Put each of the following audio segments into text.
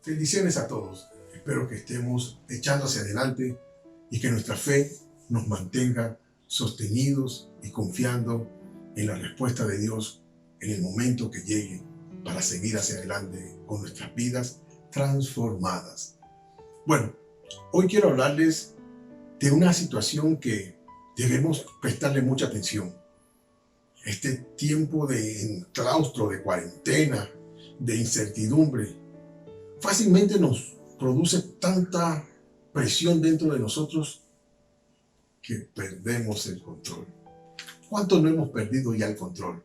Bendiciones a todos. Espero que estemos echando hacia adelante y que nuestra fe nos mantenga sostenidos y confiando en la respuesta de Dios en el momento que llegue para seguir hacia adelante con nuestras vidas transformadas. Bueno, hoy quiero hablarles de una situación que debemos prestarle mucha atención. Este tiempo de enclaustro, de cuarentena, de incertidumbre, fácilmente nos produce tanta presión dentro de nosotros que perdemos el control. ¿Cuánto no hemos perdido ya el control?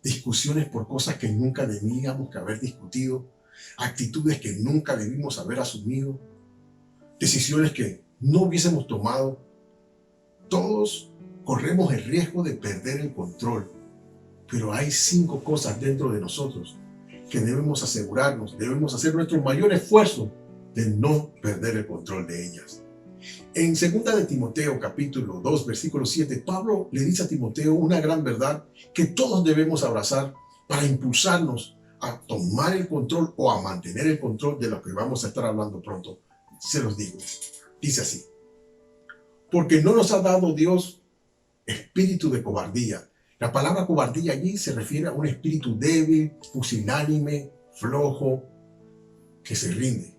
Discusiones por cosas que nunca debíamos haber discutido, actitudes que nunca debimos haber asumido, decisiones que no hubiésemos tomado. Todos corremos el riesgo de perder el control, pero hay 5 cosas dentro de nosotros que debemos asegurarnos, debemos hacer nuestro mayor esfuerzo de no perder el control de ellas. En 2 de Timoteo, capítulo 2, versículo 7, Pablo le dice a Timoteo una gran verdad que todos debemos abrazar para impulsarnos a tomar el control o a mantener el control de lo que vamos a estar hablando pronto. Se los digo. Dice así: porque no nos ha dado Dios espíritu de cobardía. La palabra cobardía allí se refiere a un espíritu débil, pusilánime, flojo, que se rinde,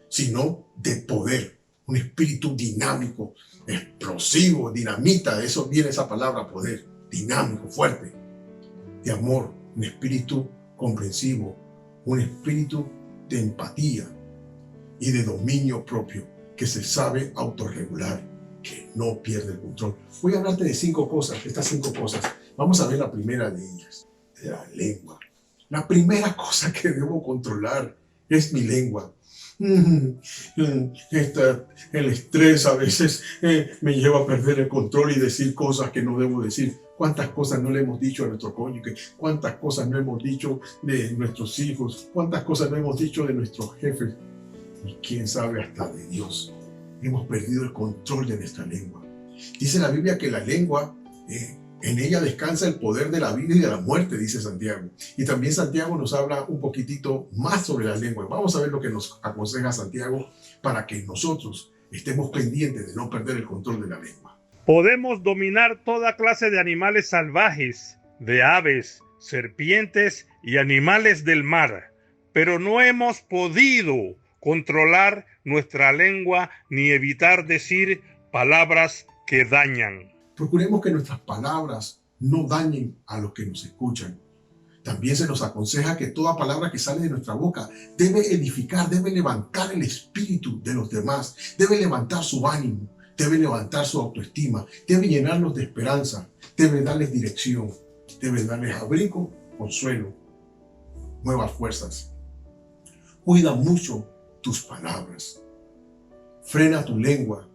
sino de poder, un espíritu dinámico, explosivo, dinamita, de eso viene esa palabra poder, dinámico, fuerte, de amor, un espíritu comprensivo, un espíritu de empatía y de dominio propio, que se sabe autorregular, que no pierde el control. Voy a hablarte de 5 cosas, estas 5 cosas. Vamos a ver la primera de ellas, de la lengua. La primera cosa que debo controlar es mi lengua. El estrés a veces me lleva a perder el control y decir cosas que no debo decir. ¿Cuántas cosas no le hemos dicho a nuestro cónyuge? ¿Cuántas cosas no hemos dicho de nuestros hijos? ¿Cuántas cosas no hemos dicho de nuestros jefes? Y quién sabe hasta de Dios. Hemos perdido el control de nuestra lengua. Dice la Biblia que la lengua, en ella descansa el poder de la vida y de la muerte, dice Santiago. Y también Santiago nos habla un poquitito más sobre la lengua. Vamos a ver lo que nos aconseja Santiago para que nosotros estemos pendientes de no perder el control de la lengua. Podemos dominar toda clase de animales salvajes, de aves, serpientes y animales del mar, pero no hemos podido controlar nuestra lengua ni evitar decir palabras que dañan. Procuremos que nuestras palabras no dañen a los que nos escuchan. También se nos aconseja que toda palabra que sale de nuestra boca debe edificar, debe levantar el espíritu de los demás, debe levantar su ánimo, debe levantar su autoestima, debe llenarlos de esperanza, debe darles dirección, debe darles abrigo, consuelo, nuevas fuerzas. Cuida mucho tus palabras. Frena tu lengua,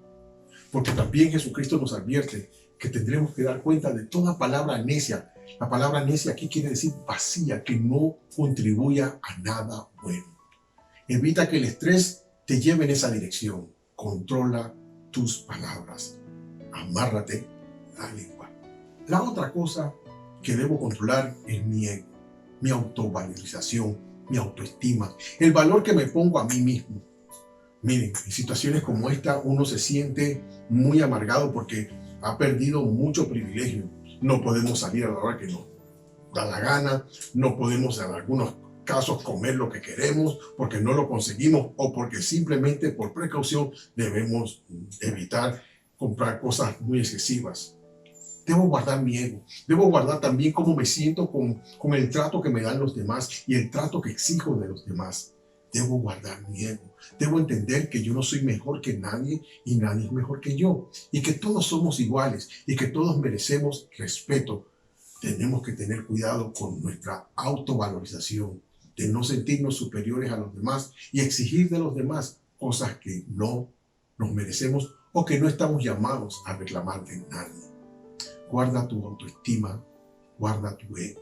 porque también Jesucristo nos advierte que tendremos que dar cuenta de toda palabra necia. La palabra necia aquí quiere decir vacía, que no contribuya a nada bueno. Evita que el estrés te lleve en esa dirección. Controla tus palabras. Amárrate la lengua. La otra cosa que debo controlar es mi ego, mi autovalorización, mi autoestima, el valor que me pongo a mí mismo. Miren, en situaciones como esta uno se siente muy amargado porque ha perdido mucho privilegio. No podemos salir a la hora que nos da la gana, no podemos en algunos casos comer lo que queremos porque no lo conseguimos o porque simplemente por precaución debemos evitar comprar cosas muy excesivas. Debo guardar mi ego, debo guardar también cómo me siento con el trato que me dan los demás y el trato que exijo de los demás. Debo guardar mi ego, debo entender que yo no soy mejor que nadie y nadie es mejor que yo y que todos somos iguales y que todos merecemos respeto. Tenemos que tener cuidado con nuestra autovalorización, de no sentirnos superiores a los demás y exigir de los demás cosas que no nos merecemos o que no estamos llamados a reclamar de nadie. Guarda tu autoestima, guarda tu ego.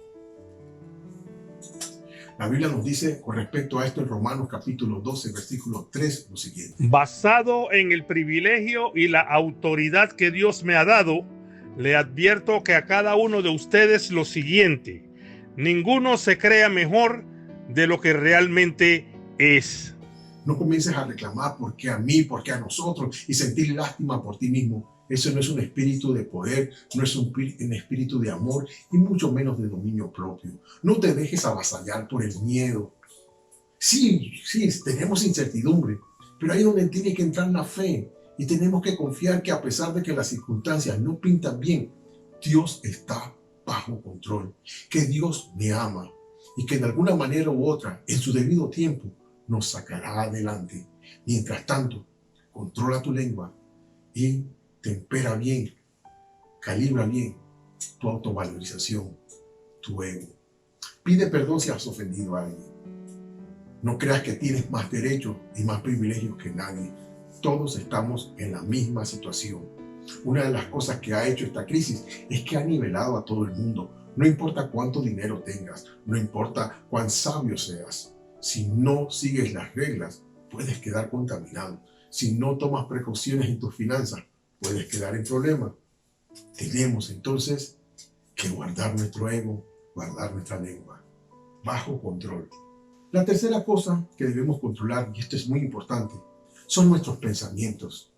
La Biblia nos dice con respecto a esto en Romanos capítulo 12, versículo 3, lo siguiente. Basado en el privilegio y la autoridad que Dios me ha dado, le advierto que a cada uno de ustedes lo siguiente: ninguno se crea mejor de lo que realmente es. No comiences a reclamar por qué a mí, por qué a nosotros y sentir lástima por ti mismo. Eso no es un espíritu de poder, no es un espíritu de amor y mucho menos de dominio propio. No te dejes avasallar por el miedo. Sí, tenemos incertidumbre, pero ahí es donde tiene que entrar la fe y tenemos que confiar que a pesar de que las circunstancias no pintan bien, Dios está bajo control, que Dios me ama y que de alguna manera u otra, en su debido tiempo, nos sacará adelante. Mientras tanto, controla tu lengua y tempera bien, calibra bien tu autovalorización, tu ego. Pide perdón si has ofendido a alguien. No creas que tienes más derechos y más privilegios que nadie. Todos estamos en la misma situación. Una de las cosas que ha hecho esta crisis es que ha nivelado a todo el mundo. No importa cuánto dinero tengas, no importa cuán sabio seas. Si no sigues las reglas, puedes quedar contaminado. Si no tomas precauciones en tus finanzas, puedes quedar en problemas. Tenemos entonces que guardar nuestro ego, guardar nuestra lengua, bajo control. La tercera cosa que debemos controlar, y esto es muy importante, son nuestros pensamientos.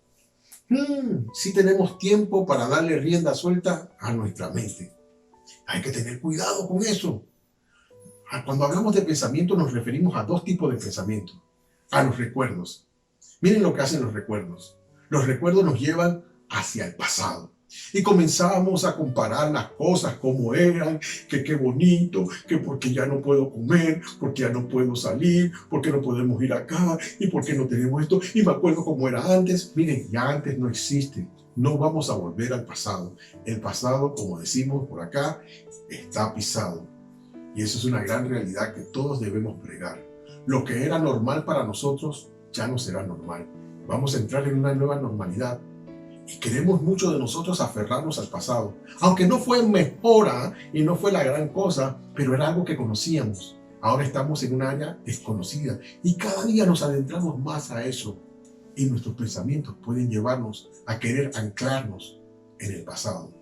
Si tenemos tiempo para darle rienda suelta a nuestra mente. Hay que tener cuidado con eso. Cuando hablamos de pensamiento nos referimos a dos tipos de pensamiento. A los recuerdos. Miren lo que hacen los recuerdos. Los recuerdos nos llevan hacia el pasado. Y comenzamos a comparar las cosas como eran, que qué bonito, que porque ya no puedo comer, porque ya no puedo salir, porque no podemos ir acá, y porque no tenemos esto, y me acuerdo cómo era antes. Miren, ya antes no existe, no vamos a volver al pasado. El pasado, como decimos por acá, está pisado. Y eso es una gran realidad que todos debemos bregar. Lo que era normal para nosotros ya no será normal. Vamos a entrar en una nueva normalidad. Y queremos mucho de nosotros aferrarnos al pasado. Aunque no fue mejora y no fue la gran cosa, pero era algo que conocíamos. Ahora estamos en un área desconocida y cada día nos adentramos más a eso. Y nuestros pensamientos pueden llevarnos a querer anclarnos en el pasado.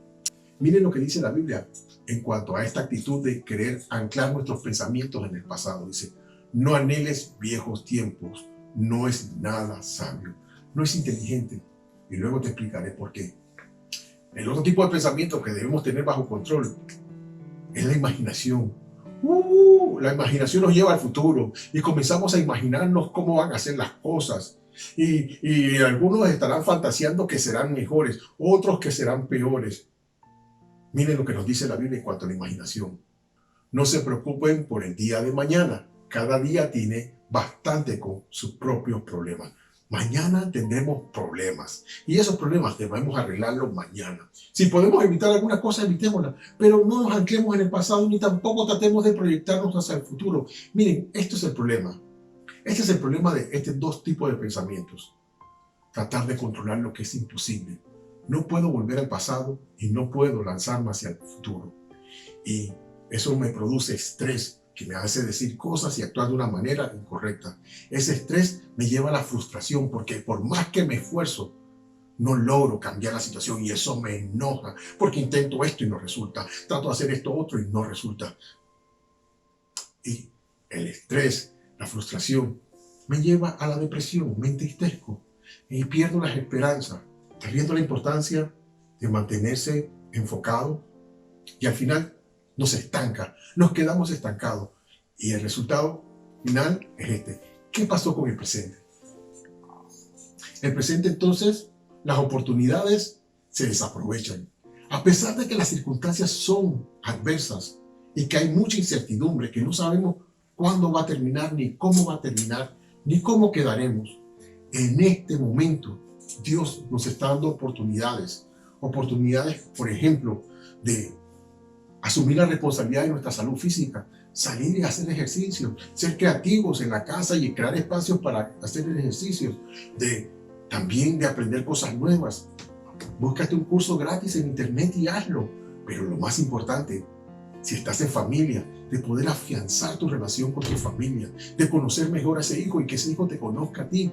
Miren lo que dice la Biblia en cuanto a esta actitud de querer anclar nuestros pensamientos en el pasado. Dice, no anheles viejos tiempos, no es nada sabio, no es inteligente. Y luego te explicaré por qué. El otro tipo de pensamiento que debemos tener bajo control es la imaginación. La imaginación nos lleva al futuro y comenzamos a imaginarnos cómo van a ser las cosas. Y algunos estarán fantaseando que serán mejores, otros que serán peores. Miren lo que nos dice la Biblia en cuanto a la imaginación. No se preocupen por el día de mañana. Cada día tiene bastante con sus propios problemas. Mañana tendremos problemas y esos problemas debemos arreglarlos mañana. Si podemos evitar alguna cosa, evitémosla, pero no nos anclemos en el pasado ni tampoco tratemos de proyectarnos hacia el futuro. Miren, esto es el problema. Este es el problema de estos dos tipos de pensamientos. Tratar de controlar lo que es imposible. No puedo volver al pasado y no puedo lanzarme hacia el futuro. Y eso me produce estrés, que me hace decir cosas y actuar de una manera incorrecta. Ese estrés me lleva a la frustración porque por más que me esfuerzo, no logro cambiar la situación y eso me enoja porque intento esto y no resulta. Trato de hacer esto otro y no resulta. Y el estrés, la frustración, me lleva a la depresión, me entristezco y pierdo las esperanzas, perdiendo la importancia de mantenerse enfocado y al final nos estanca, nos quedamos estancados y el resultado final es este. ¿Qué pasó con el presente? El presente entonces, las oportunidades se desaprovechan. A pesar de que las circunstancias son adversas y que hay mucha incertidumbre, que no sabemos cuándo va a terminar, ni cómo va a terminar, ni cómo quedaremos. En este momento, Dios nos está dando oportunidades. Oportunidades, por ejemplo, de asumir la responsabilidad de nuestra salud física, salir y hacer ejercicio, ser creativos en la casa y crear espacios para hacer ejercicios, también de aprender cosas nuevas. Búscate un curso gratis en internet y hazlo. Pero lo más importante, Si estás en familia, de poder afianzar tu relación con tu familia, de conocer mejor a ese hijo y que ese hijo te conozca a ti,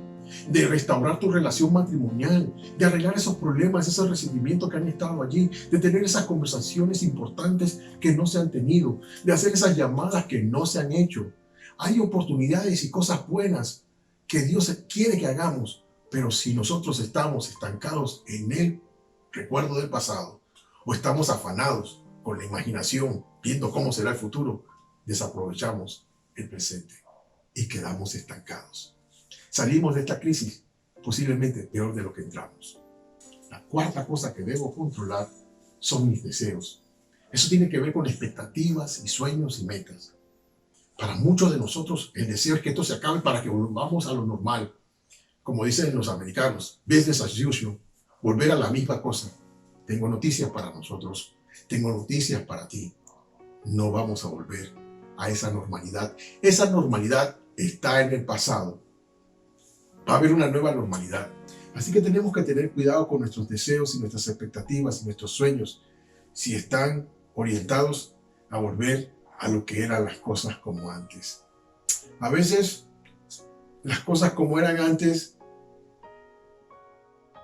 de restaurar tu relación matrimonial, de arreglar esos problemas, esos resentimientos que han estado allí, de tener esas conversaciones importantes que no se han tenido, de hacer esas llamadas que no se han hecho. Hay oportunidades y cosas buenas que Dios quiere que hagamos, pero si nosotros estamos estancados en el recuerdo del pasado o estamos afanados con la imaginación, viendo cómo será el futuro, desaprovechamos el presente y quedamos estancados. Salimos de esta crisis posiblemente peor de lo que entramos. La cuarta cosa que debo controlar son mis deseos. Eso tiene que ver con expectativas y sueños y metas. Para muchos de nosotros el deseo es que esto se acabe para que volvamos a lo normal. Como dicen los americanos, business as usual, volver a la misma cosa. Tengo noticias para nosotros. Tengo noticias para ti. No vamos a volver a esa normalidad. Esa normalidad está en el pasado. Va a haber una nueva normalidad. Así que tenemos que tener cuidado con nuestros deseos y nuestras expectativas y nuestros sueños si están orientados a volver a lo que eran las cosas como antes. A veces las cosas como eran antes,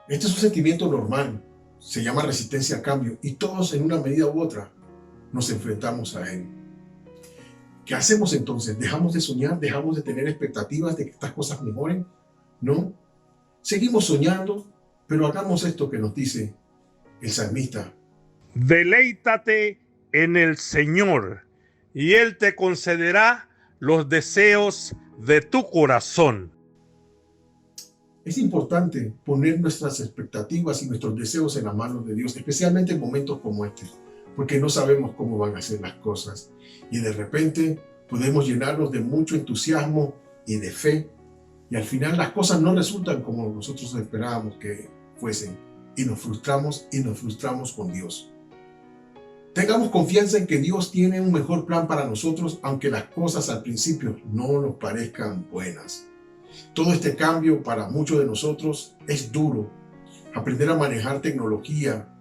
este es un sentimiento normal. Se llama resistencia al cambio y todos en una medida u otra nos enfrentamos a él. ¿Qué hacemos entonces? ¿Dejamos de soñar? ¿Dejamos de tener expectativas de que estas cosas mejoren? No. Seguimos soñando, pero hagamos esto que nos dice el salmista. Deleítate en el Señor, y Él te concederá los deseos de tu corazón. Es importante poner nuestras expectativas y nuestros deseos en las manos de Dios, especialmente en momentos como este, porque no sabemos cómo van a ser las cosas. Y de repente podemos llenarnos de mucho entusiasmo y de fe, y al final las cosas no resultan como nosotros esperábamos que fuesen, y nos frustramos con Dios. Tengamos confianza en que Dios tiene un mejor plan para nosotros, aunque las cosas al principio no nos parezcan buenas. Todo este cambio para muchos de nosotros es duro. Aprender a manejar tecnología,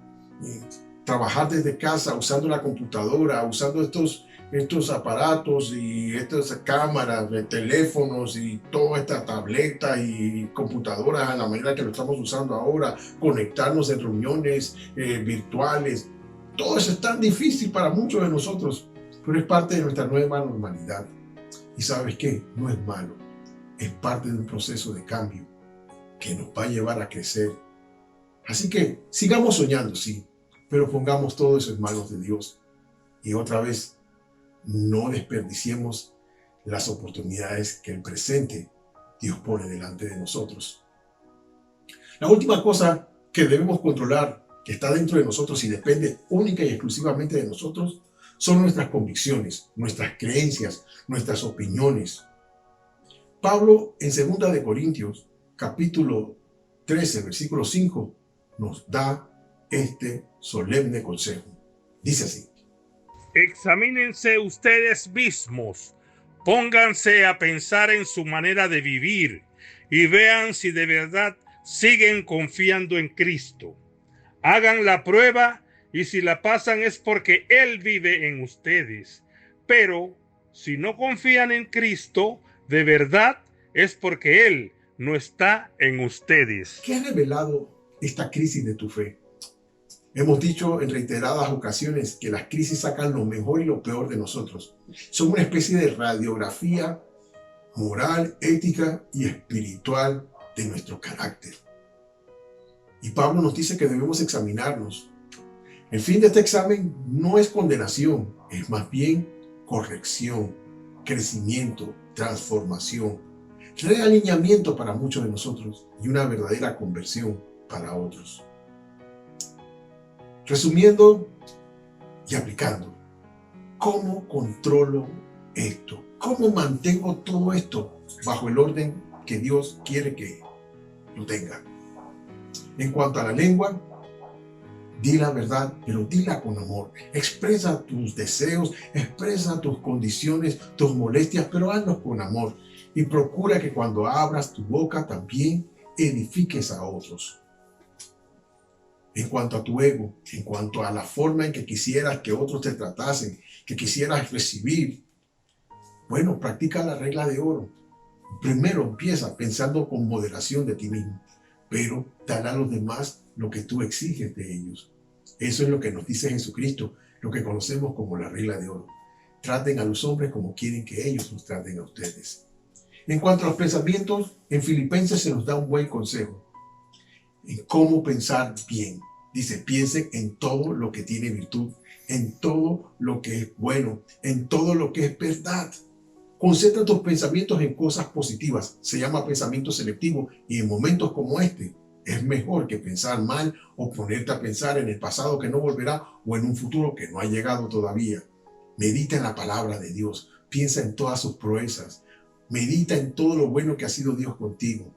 trabajar desde casa usando la computadora, usando estos aparatos y estas cámaras, teléfonos y toda esta tableta y computadoras a la manera que lo estamos usando ahora, conectarnos en reuniones virtuales. Todo eso es tan difícil para muchos de nosotros, pero es parte de nuestra nueva normalidad. Y ¿sabes qué? No es malo. Es parte de un proceso de cambio que nos va a llevar a crecer. Así que sigamos soñando, sí, pero pongamos todo eso en manos de Dios. Y otra vez, no desperdiciemos las oportunidades que el presente Dios pone delante de nosotros. La última cosa que debemos controlar, que está dentro de nosotros y depende única y exclusivamente de nosotros, son nuestras convicciones, nuestras creencias, nuestras opiniones. Pablo en 2 de Corintios, capítulo 13, versículo 5, nos da este solemne consejo. Dice así: Examínense ustedes mismos, pónganse a pensar en su manera de vivir y vean si de verdad siguen confiando en Cristo. Hagan la prueba y si la pasan es porque Él vive en ustedes. Pero si no confían en Cristo, de verdad es porque Él no está en ustedes. ¿Qué ha revelado esta crisis de tu fe? Hemos dicho en reiteradas ocasiones que las crisis sacan lo mejor y lo peor de nosotros. Son una especie de radiografía moral, ética y espiritual de nuestro carácter. Y Pablo nos dice que debemos examinarnos. El fin de este examen no es condenación, es más bien corrección, crecimiento, transformación, realineamiento para muchos de nosotros y una verdadera conversión para otros. Resumiendo y aplicando, ¿cómo controlo esto? ¿Cómo mantengo todo esto bajo el orden que Dios quiere que lo tenga? En cuanto a la lengua, di la verdad, pero dila con amor. Expresa tus deseos, expresa tus condiciones, tus molestias, pero hazlos con amor. Y procura que cuando abras tu boca también edifiques a otros. en cuanto a tu ego, en cuanto a la forma en que quisieras que otros te tratasen, que quisieras recibir, bueno, practica la regla de oro. Primero empieza pensando con moderación de ti mismo, pero dale a los demás lo que tú exiges de ellos. Eso es lo que nos dice Jesucristo, lo que conocemos como la regla de oro. Traten a los hombres como quieren que ellos los traten a ustedes. En cuanto a los pensamientos, en Filipenses se nos da un buen consejo en cómo pensar bien. Dice, piensen en todo lo que tiene virtud, en todo lo que es bueno, en todo lo que es verdad. Concentra tus pensamientos en cosas positivas. Se llama pensamiento selectivo y en momentos como este es mejor que pensar mal o ponerte a pensar en el pasado que no volverá o en un futuro que no ha llegado todavía. Medita en la palabra de Dios. Piensa en todas sus proezas. Medita en todo lo bueno que ha sido Dios contigo.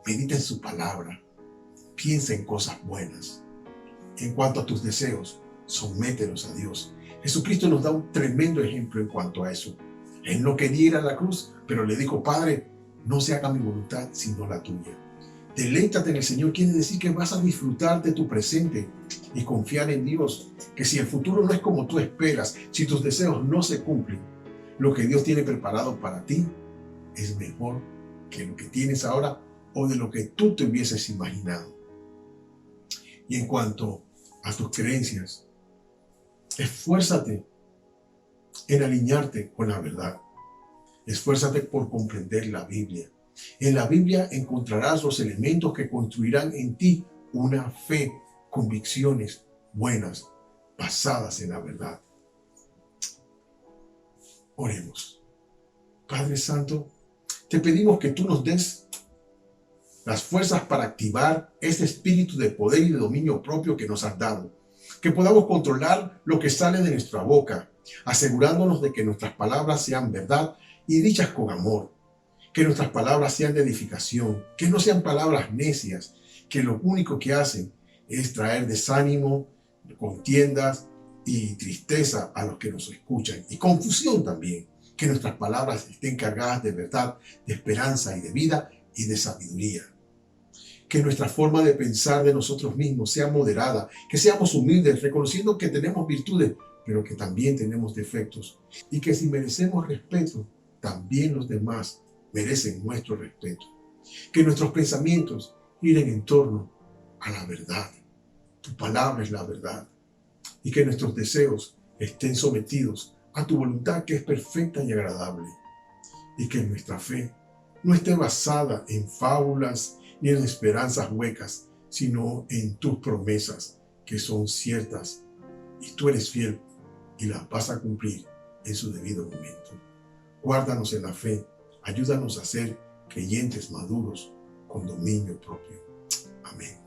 Medita en su palabra. Piensa en cosas buenas. En cuanto a tus deseos, somételos a Dios. Jesucristo nos da un tremendo ejemplo en cuanto a eso. Él no quería ir a la cruz, pero le dijo, Padre, no se haga mi voluntad sino la tuya. Deleítate en el Señor quiere decir que vas a disfrutar de tu presente y confiar en Dios, que si el futuro no es como tú esperas, si tus deseos no se cumplen, lo que Dios tiene preparado para ti es mejor que lo que tienes ahora o de lo que tú te hubieses imaginado. Y en cuanto a tus creencias, esfuérzate en alinearte con la verdad. Esfuérzate por comprender la Biblia. En la Biblia encontrarás los elementos que construirán en ti una fe, convicciones buenas, basadas en la verdad. Oremos. Padre Santo, te pedimos que tú nos des las fuerzas para activar ese espíritu de poder y de dominio propio que nos has dado. Que podamos controlar lo que sale de nuestra boca, asegurándonos de que nuestras palabras sean verdad y dichas con amor. Que nuestras palabras sean de edificación, que no sean palabras necias, que lo único que hacen es traer desánimo, contiendas y tristeza a los que nos escuchan, y confusión también. Que nuestras palabras estén cargadas de verdad, de esperanza y de vida y de sabiduría. Que nuestra forma de pensar de nosotros mismos sea moderada, que seamos humildes, reconociendo que tenemos virtudes, pero que también tenemos defectos, y que si merecemos respeto, también los demás merecen nuestro respeto. Que nuestros pensamientos giren en torno a la verdad. Tu palabra es la verdad. Y que nuestros deseos estén sometidos a tu voluntad que es perfecta y agradable. Y que nuestra fe no esté basada en fábulas ni en esperanzas huecas, sino en tus promesas que son ciertas. Y tú eres fiel y las vas a cumplir en su debido momento. Guárdanos en la fe. Ayúdanos a ser creyentes maduros con dominio propio. Amén.